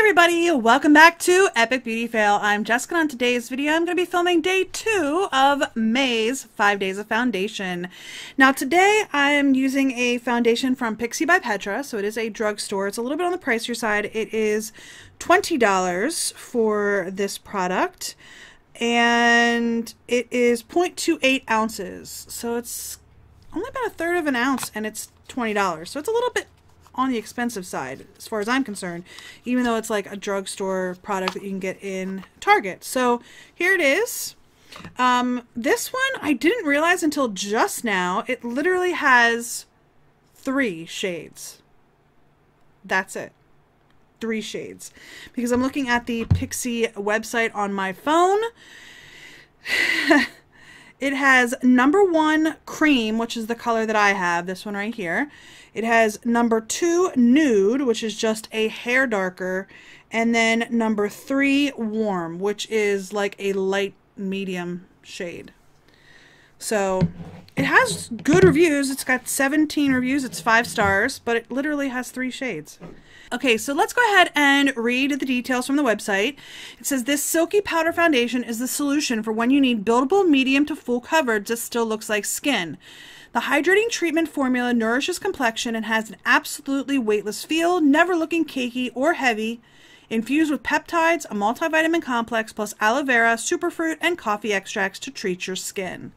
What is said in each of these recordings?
Everybody, welcome back to Epic Beauty Fail. I'm Jessica, and on today's video I'm going to be filming day 2 of May's 5 days of foundation. Now today I am using a foundation from Pixi by Petra, so it is a drugstore. It's a little bit on the pricier side. It is $20 for this product, and it is 0.28 ounces, so it's only about a third of an ounce, and it's $20, so it's a little bit on the expensive side as far as I'm concerned, even though it's like a drugstore product that you can get in Target. So here it is. This one I didn't realize until just now. It literally has 3 shades. That's it. 3 shades. Because I'm looking at the Pixi website on my phone. It has number 1 cream, which is the color that I have, this one right here. It has number 2 nude, which is just a hair darker, and then number 3 warm, which is like a light medium shade. So it has good reviews. It's got 17 reviews. It's 5 stars, but it literally has 3 shades. Okay, so let's go ahead and read the details from the website. It says, this silky powder foundation is the solution for when you need buildable medium to full coverage that still looks like skin. The hydrating treatment formula nourishes complexion and has an absolutely weightless feel, never looking cakey or heavy, infused with peptides, a multivitamin complex, plus aloe vera, superfruit, and coffee extracts to treat your skin.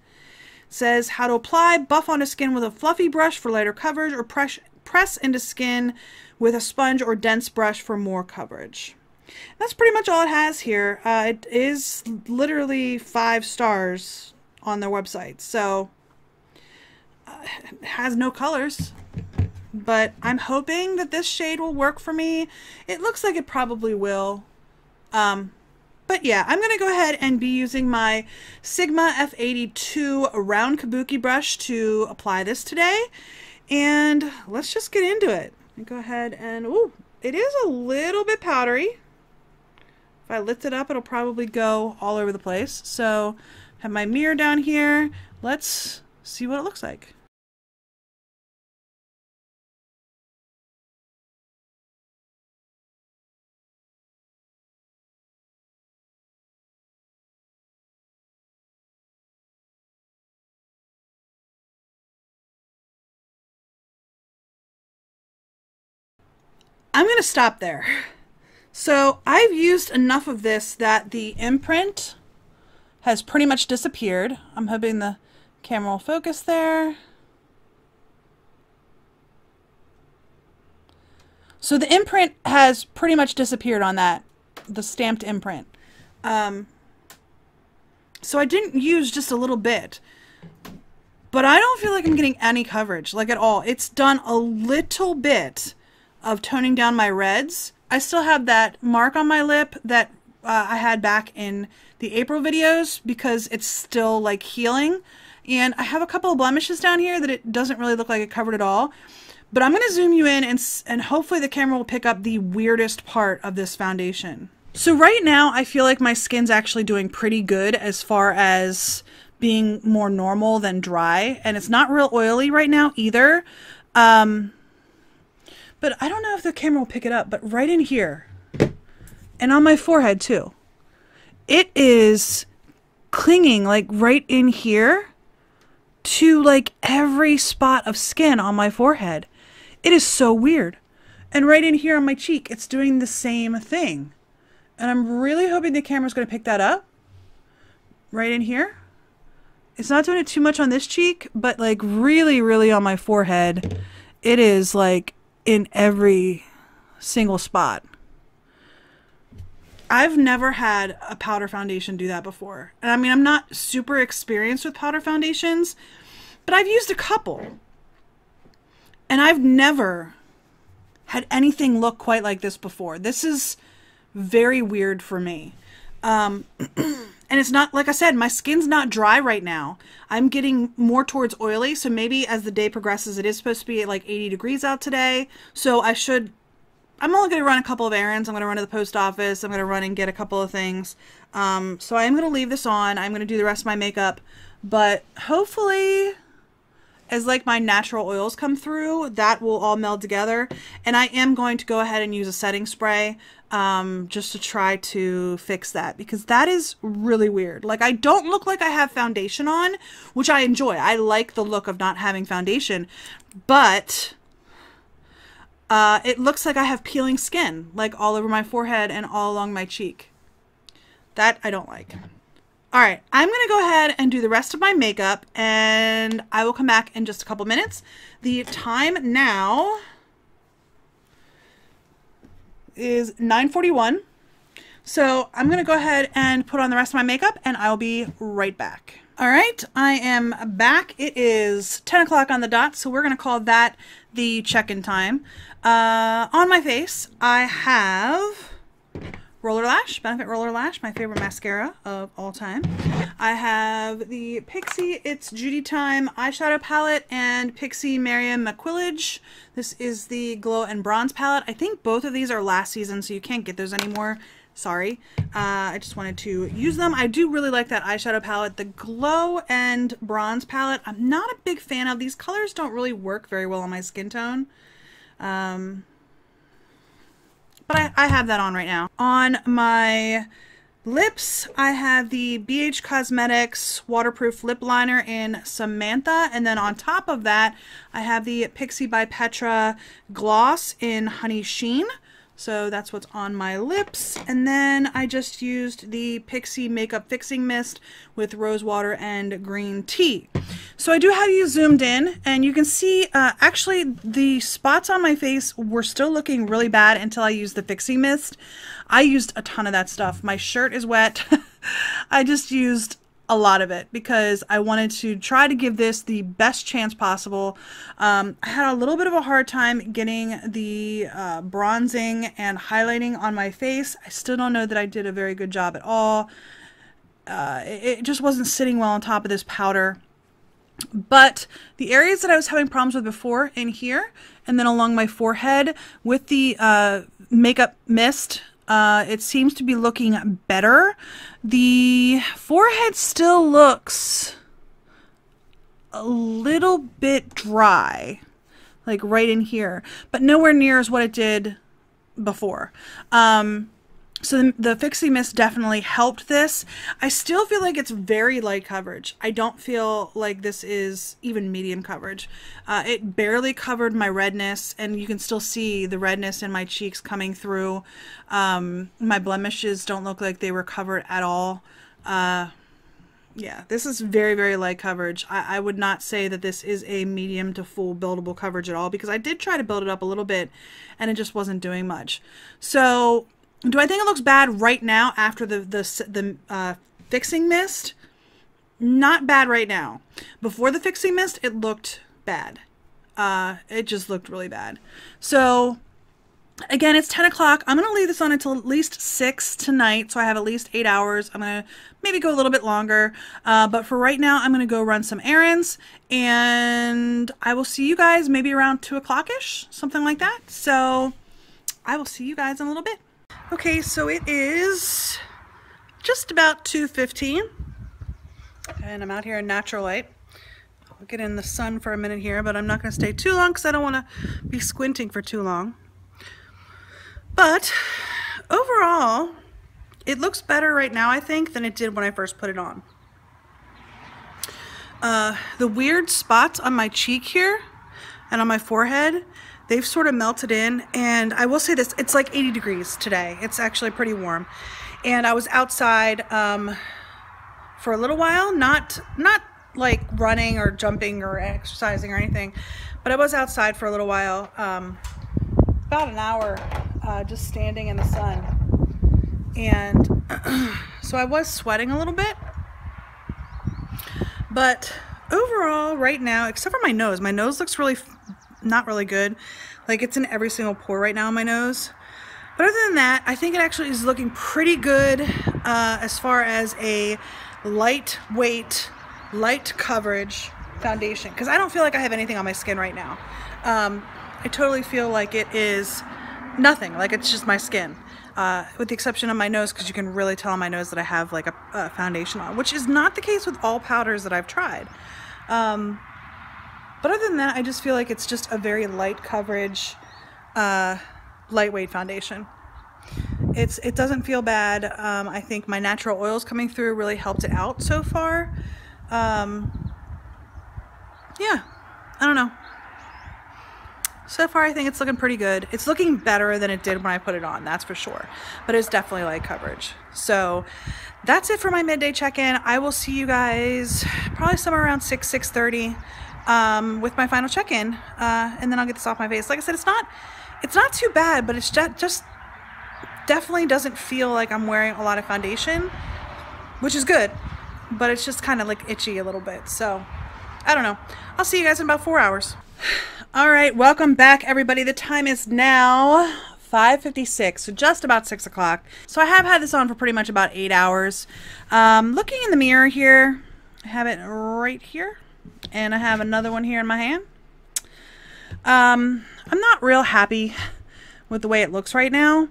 It says how to apply: buff onto skin with a fluffy brush for lighter coverage, or press into skin with a sponge or dense brush for more coverage. That's pretty much all it has here. It is literally 5 stars on their website, so it has no colors, but I'm hoping that this shade will work for me. It looks like it probably will. But yeah, I'm going to go ahead and be using my Sigma F82 round kabuki brush to apply this today. And let's just get into it. Go ahead and, ooh, it is a little bit powdery. If I lift it up, it'll probably go all over the place. So I have my mirror down here. Let's see what it looks like. I'm going to stop there. So I've used enough of this that the imprint has pretty much disappeared. I'm hoping the camera will focus there. So the imprint has pretty much disappeared on that, the stamped imprint. So I didn't use just a little bit, but I don't feel like I'm getting any coverage, like at all. It's done a little bit of toning down my reds. I still have that mark on my lip that I had back in the April videos because it's still like healing. And I have a couple of blemishes down here that it doesn't really look like it covered at all. But I'm going to zoom you in and hopefully the camera will pick up the weirdest part of this foundation. So right now I feel like my skin's actually doing pretty good as far as being more normal than dry. And it's not real oily right now either. But I don't know if the camera will pick it up, but right in here, and on my forehead too, it is clinging like right in here to like every spot of skin on my forehead. It is so weird. And right in here on my cheek, it's doing the same thing. And I'm really hoping the camera's going to pick that up. Right in here. It's not doing it too much on this cheek, but like really, really on my forehead, it is like in every single spot. I've never had a powder foundation do that before. And I mean, I'm not super experienced with powder foundations, but I've used a couple. And I've never had anything look quite like this before. This is very weird for me. And it's not, like I said, my skin's not dry right now. I'm getting more towards oily, so maybe as the day progresses, it is supposed to be at like 80 degrees out today. So I'm only going to run a couple of errands. I'm going to run to the post office. I'm going to run and get a couple of things. So I am going to leave this on. I'm going to do the rest of my makeup. But hopefully as like my natural oils come through, that will all meld together. And I am going to go ahead and use a setting spray just to try to fix that, because that is really weird. Like, I don't look like I have foundation on, which I enjoy. I like the look of not having foundation, but it looks like I have peeling skin, like all over my forehead and all along my cheek. That I don't like. All right, I'm gonna go ahead and do the rest of my makeup, and I will come back in just a couple minutes. The time now is 9:41. So I'm gonna go ahead and put on the rest of my makeup, and I'll be right back. All right, I am back. It is 10 o'clock on the dot, so we're gonna call that the check-in time. On my face, I have Roller Lash, Benefit Roller Lash, my favorite mascara of all time. I have the Pixi It's Judy Time eyeshadow palette and Pixi Miriam McQuillage. This is the Glow and Bronze palette. I think both of these are last season, so you can't get those anymore. Sorry. I just wanted to use them. I do really like that eyeshadow palette. The Glow and Bronze palette, I'm not a big fan of. These colors don't really work very well on my skin tone. But I have that on right now. On my lips, I have the BH Cosmetics Waterproof Lip Liner in Samantha. And then on top of that, I have the Pixi by Petra Gloss in Honey Sheen. So that's what's on my lips. And then I just used the Pixi Makeup Fixing Mist with rose water and green tea. So I do have you zoomed in, and you can see actually the spots on my face were still looking really bad until I used the Fixing Mist. I used a ton of that stuff. My shirt is wet. I just used a lot of it because I wanted to try to give this the best chance possible. I had a little bit of a hard time getting the bronzing and highlighting on my face. I still don't know that I did a very good job at all. It just wasn't sitting well on top of this powder. But the areas that I was having problems with before, in here and then along my forehead with the makeup mist, it seems to be looking better. The forehead still looks a little bit dry, like right in here, but nowhere near as what it did before. So the Fixie Mist definitely helped this. I still feel like it's very light coverage. I don't feel like this is even medium coverage. It barely covered my redness, and you can still see the redness in my cheeks coming through. My blemishes don't look like they were covered at all. Yeah, this is very, very light coverage. I would not say that this is a medium to full buildable coverage at all, because I did try to build it up a little bit, and it just wasn't doing much. So do I think it looks bad right now after the Fixing Mist? Not bad right now. Before the Fixing Mist, it looked bad. It just looked really bad. So again, it's 10 o'clock. I'm going to leave this on until at least 6 tonight, so I have at least 8 hours. I'm going to maybe go a little bit longer. But for right now, I'm going to go run some errands, and I will see you guys maybe around 2 o'clock-ish, something like that. So I will see you guys in a little bit. Okay, so it is just about 2:15, and I'm out here in natural light. I'll get in the sun for a minute here, but I'm not going to stay too long because I don't want to be squinting for too long. But overall, it looks better right now, I think, than it did when I first put it on. The weird spots on my cheek here and on my forehead, they've sort of melted in, and I will say this, it's like 80 degrees today. It's actually pretty warm. And I was outside for a little while, not like running or jumping or exercising or anything, but I was outside for a little while, about an hour, just standing in the sun. And so I was sweating a little bit, but overall right now, except for my nose looks really not really good. Like, it's in every single pore right now on my nose. But other than that, I think it actually is looking pretty good as far as a lightweight, light coverage foundation. Because I don't feel like I have anything on my skin right now. I totally feel like it is nothing. Like, it's just my skin. With the exception of my nose, because you can really tell on my nose that I have like a foundation on, which is not the case with all powders that I've tried. But other than that, I just feel like it's just a very light coverage, lightweight foundation. It doesn't feel bad. I think my natural oils coming through really helped it out so far. Yeah, I don't know. So far, I think it's looking pretty good. It's looking better than it did when I put it on, that's for sure. But it's definitely light coverage. So that's it for my midday check-in. I will see you guys probably somewhere around 6:30 with my final check-in, and then I'll get this off my face. Like I said, it's not too bad, but it's just definitely doesn't feel like I'm wearing a lot of foundation, which is good, but it's just kind of like itchy a little bit. So I don't know. I'll see you guys in about 4 hours. All right, welcome back, everybody. The time is now 5:56, so just about 6 o'clock. So I have had this on for pretty much about 8 hours. Looking in the mirror here, I have it right here, and I have another one here in my hand. I'm not real happy with the way it looks right now.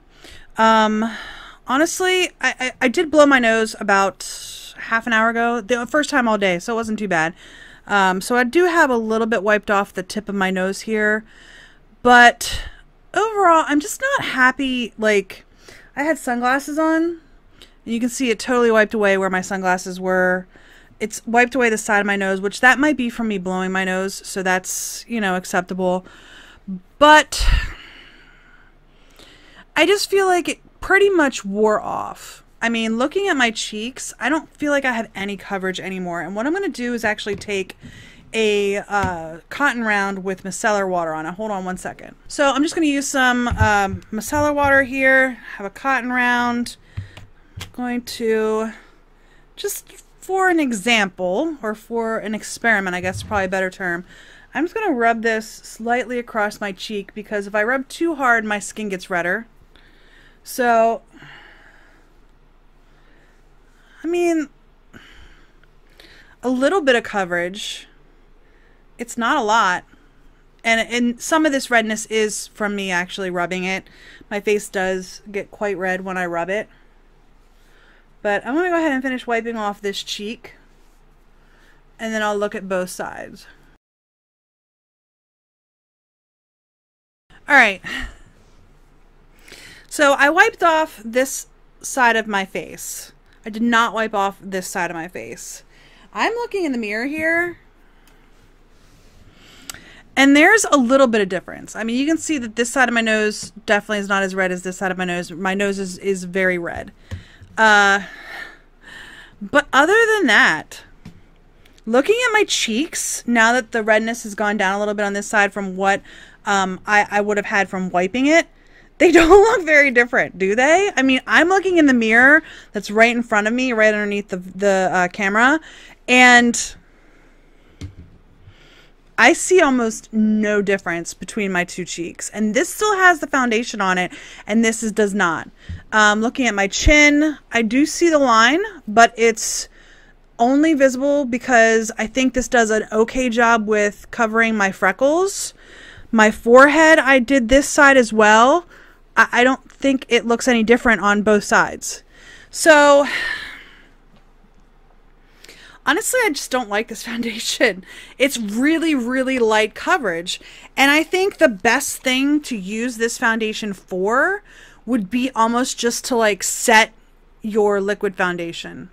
Honestly, I did blow my nose about half an hour ago, the first time all day, so it wasn't too bad. So I do have a little bit wiped off the tip of my nose here, but overall, I'm just not happy. Like, I had sunglasses on, and you can see it totally wiped away where my sunglasses were. It's wiped away the side of my nose, which that might be from me blowing my nose, so that's, you know, acceptable. But I just feel like it pretty much wore off. I mean, looking at my cheeks, I don't feel like I have any coverage anymore. And what I'm going to do is actually take a cotton round with micellar water on it. Hold on one second. So I'm just going to use some micellar water here. Have a cotton round. I'm going to, just for an example, or for an experiment, I guess is probably a better term, I'm just going to rub this slightly across my cheek, because if I rub too hard, my skin gets redder. So, I mean, a little bit of coverage. It's not a lot. And some of this redness is from me actually rubbing it. My face does get quite red when I rub it. But I'm going to go ahead and finish wiping off this cheek. And then I'll look at both sides. Alright. So I wiped off this side of my face. I did not wipe off this side of my face. I'm looking in the mirror here, and there's a little bit of difference. I mean, you can see that this side of my nose definitely is not as red as this side of my nose. My nose is very red. But other than that, looking at my cheeks, now that the redness has gone down a little bit on this side from what I would have had from wiping it, they don't look very different, do they? I mean, I'm looking in the mirror that's right in front of me, right underneath the camera, and I see almost no difference between my two cheeks. And this still has the foundation on it, and this does not. Looking at my chin, I do see the line, but it's only visible because I think this does an okay job with covering my freckles. My forehead, I did this side as well. I don't think it looks any different on both sides. So, honestly, I just don't like this foundation. It's really, really light coverage. And I think the best thing to use this foundation for would be almost just to like set your liquid foundation.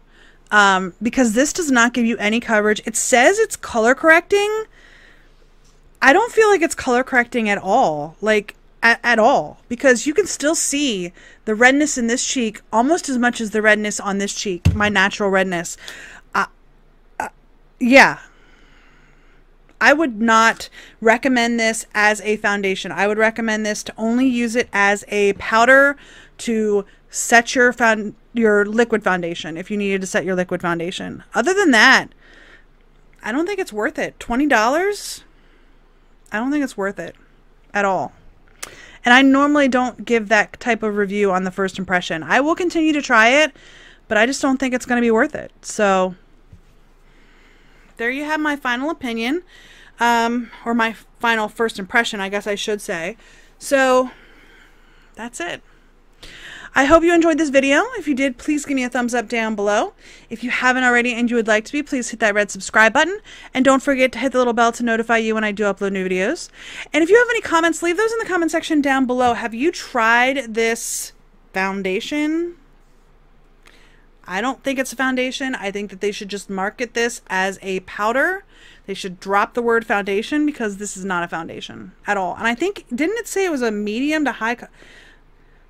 Because this does not give you any coverage. It says it's color correcting. I don't feel like it's color correcting at all. Like, at all, because you can still see the redness in this cheek almost as much as the redness on this cheek, my natural redness. Yeah, I would not recommend this as a foundation. I would recommend this to only use it as a powder to set your liquid foundation, if you needed to set your liquid foundation. Other than that, I don't think it's worth it. $20? I don't think it's worth it at all. And I normally don't give that type of review on the first impression. I will continue to try it, but I just don't think it's going to be worth it. So there you have my final opinion, or my final first impression, I guess I should say. So that's it. I hope you enjoyed this video. If you did, please give me a thumbs up down below. If you haven't already and you would like to be, please hit that red subscribe button. And don't forget to hit the little bell to notify you when I do upload new videos. And if you have any comments, leave those in the comment section down below. Have you tried this foundation? I don't think it's a foundation. I think that they should just market this as a powder. They should drop the word foundation because this is not a foundation at all. And I think, didn't it say it was a medium to high...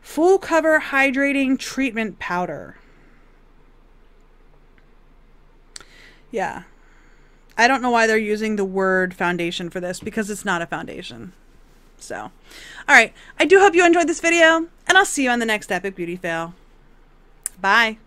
full cover hydrating treatment powder. Yeah. I don't know why they're using the word foundation for this because it's not a foundation. So, alright. I do hope you enjoyed this video, and I'll see you on the next Epic Beauty Fail. Bye.